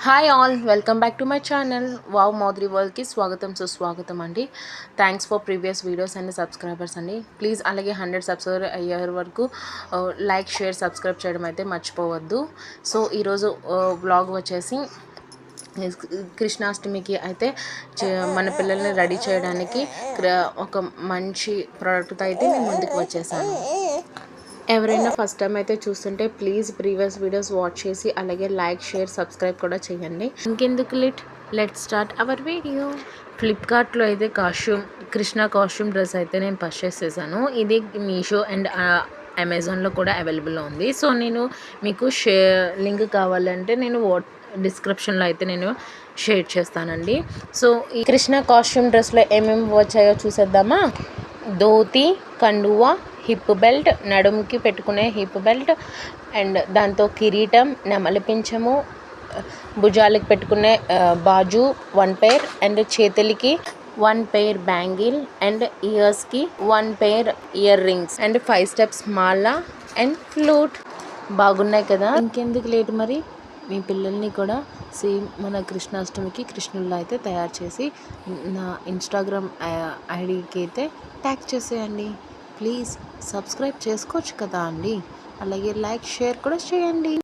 Hi all, welcome back to my channel wow మౌద్రి వరల్డ్కి స్వాగతం సుస్వాగతం అండి. Thanks for previous videos and subscribers అండి. ప్లీజ్ అలాగే 100 సబ్స్క్రైబర్ అయ్యే వరకు లైక్ షేర్ సబ్స్క్రైబ్ చేయడం అయితే మర్చిపోవద్దు. సో ఈరోజు వ్లాగ్ వచ్చేసి కృష్ణాష్టమికి అయితే మన పిల్లల్ని రెడీ చేయడానికి ఒక మంచి ప్రోడక్ట్తో అయితే నేను ముందుకు వచ్చేసాను. ఎవరైనా ఫస్ట్ టైం అయితే చూస్తుంటే ప్లీజ్ ప్రీవియస్ వీడియోస్ వాచ్ చేసి అలాగే లైక్ షేర్ సబ్స్క్రైబ్ కూడా చేయండి. ఇంకెందుకు లెట్ స్టార్ట్ అవర్ వీడియో. ఫ్లిప్కార్ట్లో అయితే కృష్ణ కాస్ట్యూమ్ డ్రెస్ అయితే నేను పర్చేస్ చేశాను. ఇది మీషో అండ్ అమెజాన్లో కూడా అవైలబుల్లో ఉంది. సో నేను మీకు లింక్ కావాలంటే నేను డిస్క్రిప్షన్లో అయితే నేను షేర్ చేస్తానండి. సో ఈ కృష్ణ కాస్ట్యూమ్ డ్రెస్లో ఏమేమి వచ్చాయో చూసేద్దామా. ధోతి, కండువా, హిప్ బెల్ట్, నడుముకి పెట్టుకునే హిప్ బెల్ట్ అండ్ దాంతో కిరీటం, నెమలి పింఛము, భుజాలకు పెట్టుకునే బాజు 1 పెయిర్ అండ్ చేతులకి 1 పెయిర్ బ్యాంగిల్ అండ్ ఇయర్స్కి 1 pair ear rings and 5 steps Mala and flute. బాగున్నాయి కదా. ఇంకెందుకు లేట్, మరి మీ పిల్లల్ని కూడా సేమ్ మన కృష్ణాష్టమికి కృష్ణుల్లో అయితే తయారు చేసి నా ఇన్స్టాగ్రామ్ ఐడికి అయితే ట్యాగ్ చేసేయండి. ప్లీజ్ సబ్స్క్రైబ్ చేసుకోవచ్చు కదా అండి. అలాగే లైక్ షేర్ కూడా చేయండి.